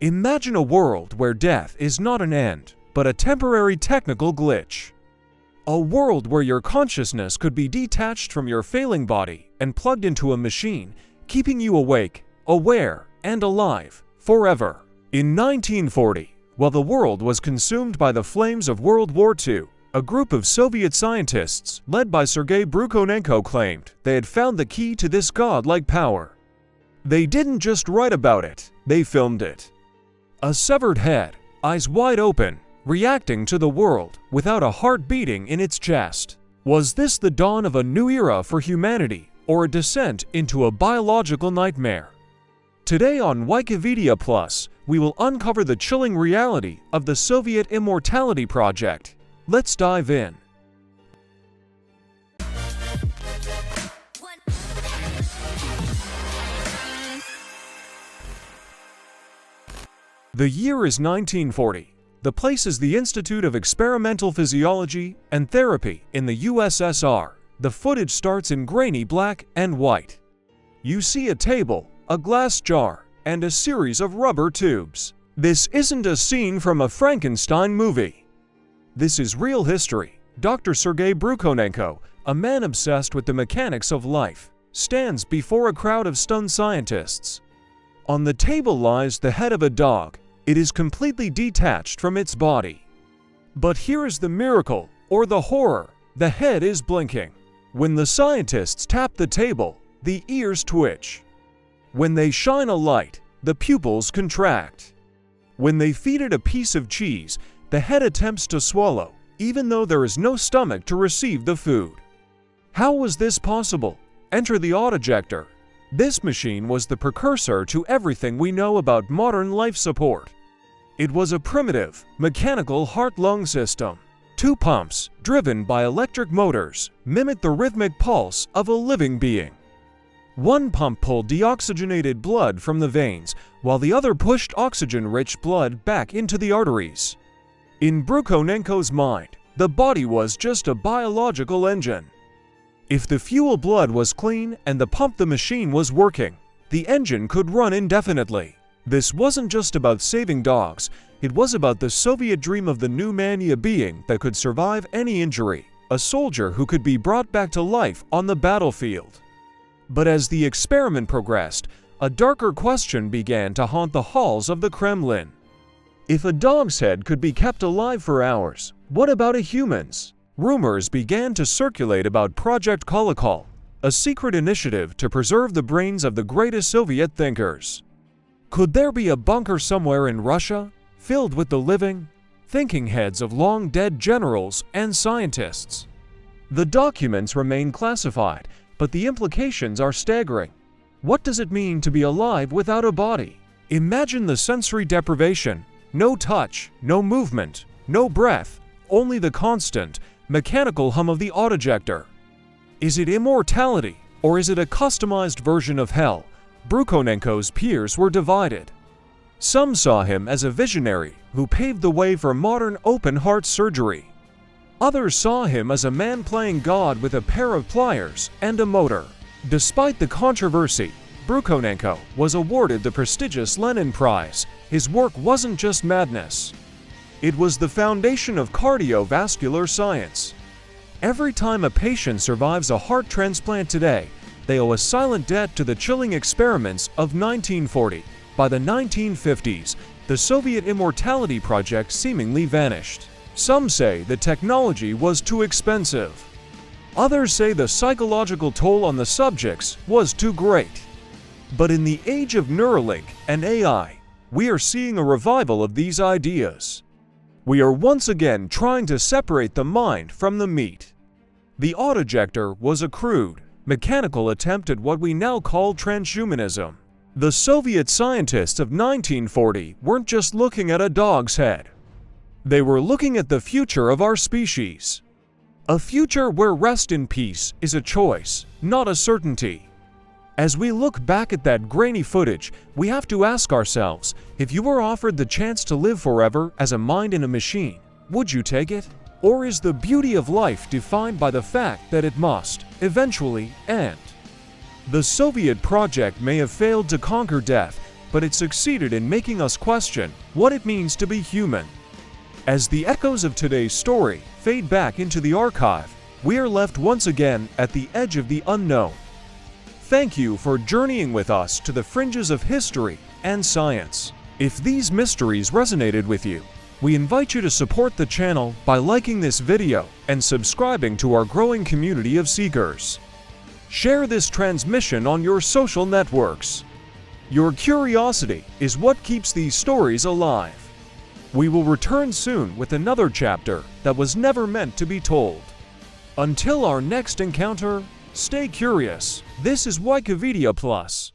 Imagine a world where death is not an end, but a temporary technical glitch. A world where your consciousness could be detached from your failing body and plugged into a machine, keeping you awake, aware, and alive forever. In 1940, while the world was consumed by the flames of World War II, a group of Soviet scientists, led by Sergei Brukhonenko, claimed they had found the key to this godlike power. They didn't just write about it, they filmed it. A severed head, eyes wide open, reacting to the world without a heart beating in its chest. Was this the dawn of a new era for humanity, or a descent into a biological nightmare? Today on Wikivedia Plus, we will uncover the chilling reality of the Soviet Immortality project. Let's dive in. The year is 1940. The place is the Institute of Experimental Physiology and Therapy in the USSR. The footage starts in grainy black and white. You see a table, a glass jar, and a series of rubber tubes. This isn't a scene from a Frankenstein movie. This is real history. Dr. Sergei Brukhonenko, a man obsessed with the mechanics of life, stands before a crowd of stunned scientists. On the table lies the head of a dog. It is completely detached from its body. But here is the miracle, or the horror. The head is blinking. When the scientists tap the table, the ears twitch. When they shine a light, the pupils contract. When they feed it a piece of cheese, the head attempts to swallow, even though there is no stomach to receive the food. How was this possible? Enter the Autojektor. This machine was the precursor to everything we know about modern life support. It was a primitive, mechanical heart-lung system. Two pumps, driven by electric motors, mimicked the rhythmic pulse of a living being. One pump pulled deoxygenated blood from the veins, while the other pushed oxygen-rich blood back into the arteries. In Brukhonenko's mind, the body was just a biological engine. If the fuel blood was clean and the machine was working, the engine could run indefinitely. This wasn't just about saving dogs, it was about the Soviet dream of the new mania being that could survive any injury, a soldier who could be brought back to life on the battlefield. But as the experiment progressed, a darker question began to haunt the halls of the Kremlin. If a dog's head could be kept alive for hours, what about a human's? Rumors began to circulate about Project Kolokol, a secret initiative to preserve the brains of the greatest Soviet thinkers. Could there be a bunker somewhere in Russia, filled with the living, thinking heads of long-dead generals and scientists? The documents remain classified, but the implications are staggering. What does it mean to be alive without a body? Imagine the sensory deprivation. No touch, no movement, no breath, only the constant, mechanical hum of the Autojektor. Is it immortality, or is it a customized version of hell? Brukhonenko's peers were divided. Some saw him as a visionary who paved the way for modern open-heart surgery. Others saw him as a man playing God with a pair of pliers and a motor. Despite the controversy, Brukhonenko was awarded the prestigious Lenin Prize. His work wasn't just madness. It was the foundation of cardiovascular science. Every time a patient survives a heart transplant today, they owe a silent debt to the chilling experiments of 1940. By the 1950s, the Soviet Immortality project seemingly vanished. Some say the technology was too expensive. Others say the psychological toll on the subjects was too great. But in the age of Neuralink and AI, we are seeing a revival of these ideas. We are once again trying to separate the mind from the meat. The Autojektor was a crude, mechanical attempt at what we now call transhumanism. The Soviet scientists of 1940 weren't just looking at a dog's head. They were looking at the future of our species. A future where rest in peace is a choice, not a certainty. As we look back at that grainy footage, we have to ask ourselves, if you were offered the chance to live forever as a mind in a machine, would you take it? Or is the beauty of life defined by the fact that it must, eventually, end? The Soviet project may have failed to conquer death, but it succeeded in making us question what it means to be human. As the echoes of today's story fade back into the archive, we are left once again at the edge of the unknown. Thank you for journeying with us to the fringes of history and science. If these mysteries resonated with you, we invite you to support the channel by liking this video and subscribing to our growing community of seekers. Share this transmission on your social networks. Your curiosity is what keeps these stories alive. We will return soon with another chapter that was never meant to be told. Until our next encounter, stay curious. This is Wikivedia Plus.